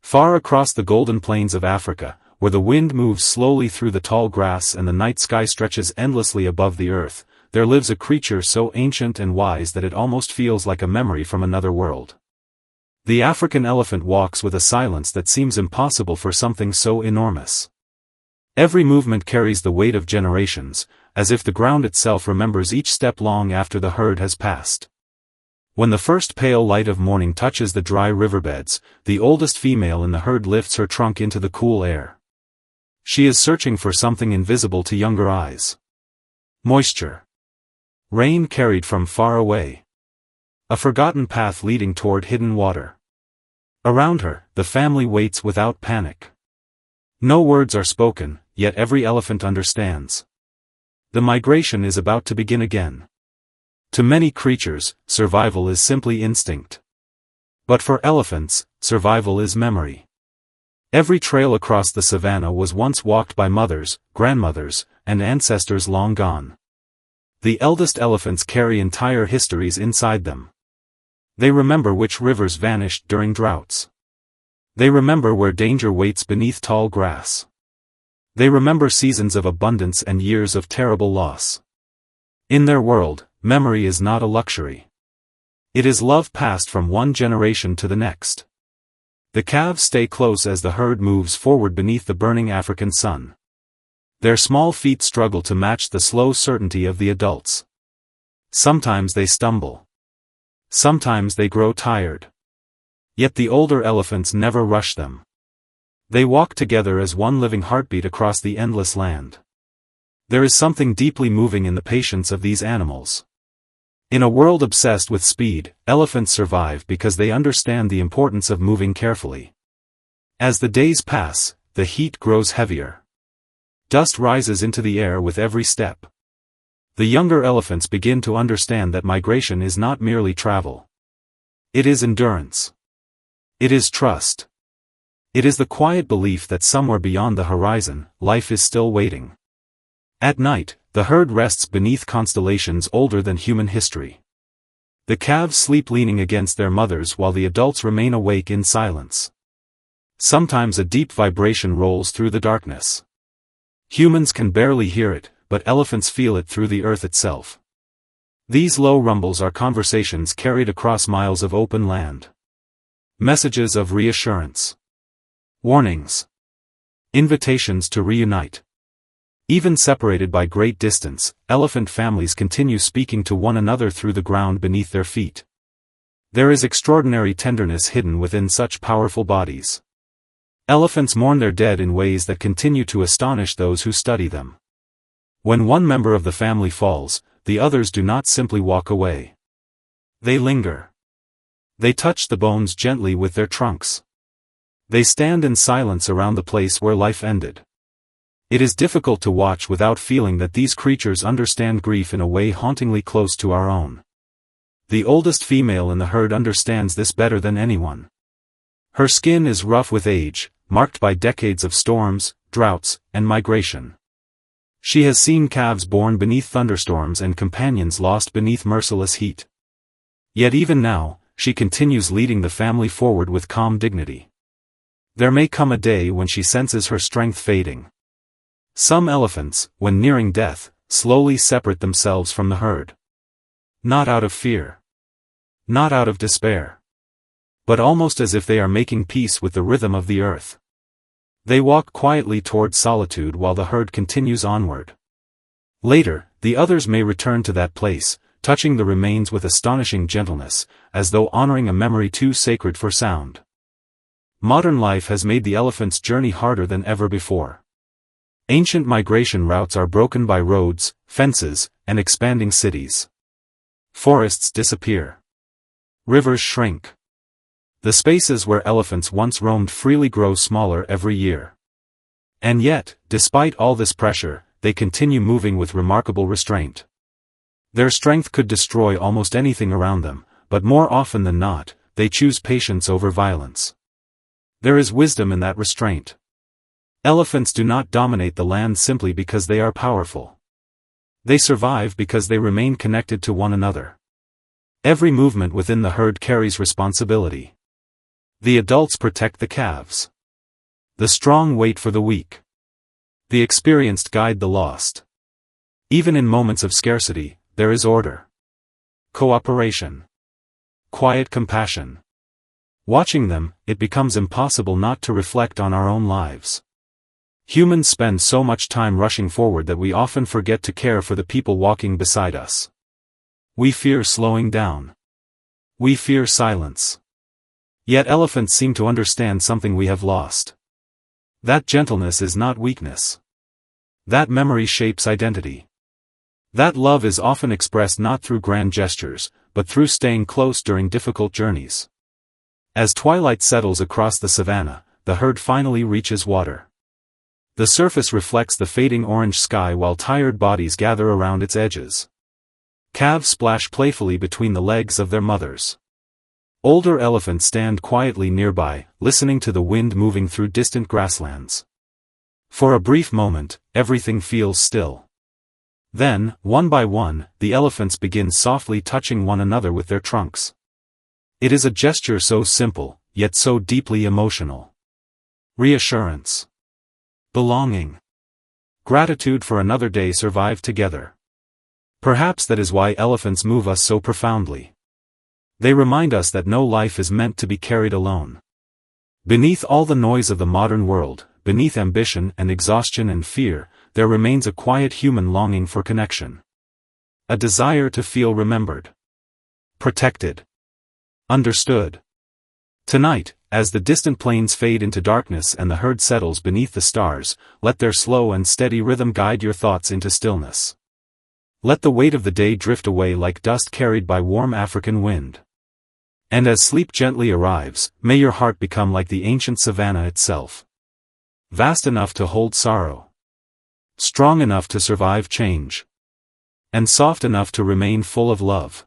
Far across the golden plains of Africa, where the wind moves slowly through the tall grass and the night sky stretches endlessly above the earth, there lives a creature so ancient and wise that it almost feels like a memory from another world. The African elephant walks with a silence that seems impossible for something so enormous. Every movement carries the weight of generations, as if the ground itself remembers each step long after the herd has passed. When the first pale light of morning touches the dry riverbeds, the oldest female in the herd lifts her trunk into the cool air. She is searching for something invisible to younger eyes. Moisture. Rain carried from far away. A forgotten path leading toward hidden water. Around her, the family waits without panic. No words are spoken, yet every elephant understands. The migration is about to begin again. To many creatures, survival is simply instinct. But for elephants, survival is memory. Every trail across the savannah was once walked by mothers, grandmothers, and ancestors long gone. The eldest elephants carry entire histories inside them. They remember which rivers vanished during droughts. They remember where danger waits beneath tall grass. They remember seasons of abundance and years of terrible loss. In their world, memory is not a luxury. It is love passed from one generation to the next. The calves stay close as the herd moves forward beneath the burning African sun. Their small feet struggle to match the slow certainty of the adults. Sometimes they stumble. Sometimes they grow tired. Yet the older elephants never rush them. They walk together as one living heartbeat across the endless land. There is something deeply moving in the patience of these animals. In a world obsessed with speed, elephants survive because they understand the importance of moving carefully. As the days pass, the heat grows heavier. Dust rises into the air with every step. The younger elephants begin to understand that migration is not merely travel. It is endurance. It is trust. It is the quiet belief that somewhere beyond the horizon, life is still waiting. At night, the herd rests beneath constellations older than human history. The calves sleep leaning against their mothers while the adults remain awake in silence. Sometimes a deep vibration rolls through the darkness. Humans can barely hear it, but elephants feel it through the earth itself. These low rumbles are conversations carried across miles of open land. Messages of reassurance. Warnings. Invitations to reunite. Even separated by great distance, elephant families continue speaking to one another through the ground beneath their feet. There is extraordinary tenderness hidden within such powerful bodies. Elephants mourn their dead in ways that continue to astonish those who study them. When one member of the family falls, the others do not simply walk away. They linger. They touch the bones gently with their trunks. They stand in silence around the place where life ended. It is difficult to watch without feeling that these creatures understand grief in a way hauntingly close to our own. The oldest female in the herd understands this better than anyone. Her skin is rough with age, marked by decades of storms, droughts, and migration. She has seen calves born beneath thunderstorms and companions lost beneath merciless heat. Yet even now, she continues leading the family forward with calm dignity. There may come a day when she senses her strength fading. Some elephants, when nearing death, slowly separate themselves from the herd. Not out of fear. Not out of despair. But almost as if they are making peace with the rhythm of the earth. They walk quietly toward solitude while the herd continues onward. Later, the others may return to that place, touching the remains with astonishing gentleness, as though honoring a memory too sacred for sound. Modern life has made the elephant's journey harder than ever before. Ancient migration routes are broken by roads, fences, and expanding cities. Forests disappear. Rivers shrink. The spaces where elephants once roamed freely grow smaller every year. And yet, despite all this pressure, they continue moving with remarkable restraint. Their strength could destroy almost anything around them, but more often than not, they choose patience over violence. There is wisdom in that restraint. Elephants do not dominate the land simply because they are powerful. They survive because they remain connected to one another. Every movement within the herd carries responsibility. The adults protect the calves. The strong wait for the weak. The experienced guide the lost. Even in moments of scarcity, there is order. Cooperation. Quiet compassion. Watching them, it becomes impossible not to reflect on our own lives. Humans spend so much time rushing forward that we often forget to care for the people walking beside us. We fear slowing down. We fear silence. Yet elephants seem to understand something we have lost. That gentleness is not weakness. That memory shapes identity. That love is often expressed not through grand gestures, but through staying close during difficult journeys. As twilight settles across the savanna, the herd finally reaches water. The surface reflects the fading orange sky while tired bodies gather around its edges. Calves splash playfully between the legs of their mothers. Older elephants stand quietly nearby, listening to the wind moving through distant grasslands. For a brief moment, everything feels still. Then, one by one, the elephants begin softly touching one another with their trunks. It is a gesture so simple, yet so deeply emotional. Reassurance. Belonging. Gratitude for another day survived together. Perhaps that is why elephants move us so profoundly. They remind us that no life is meant to be carried alone. Beneath all the noise of the modern world, beneath ambition and exhaustion and fear, there remains a quiet human longing for connection. A desire to feel remembered. Protected. Understood. Tonight, as the distant plains fade into darkness and the herd settles beneath the stars, let their slow and steady rhythm guide your thoughts into stillness. Let the weight of the day drift away like dust carried by warm African wind. And as sleep gently arrives, may your heart become like the ancient savanna itself. Vast enough to hold sorrow. Strong enough to survive change. And soft enough to remain full of love.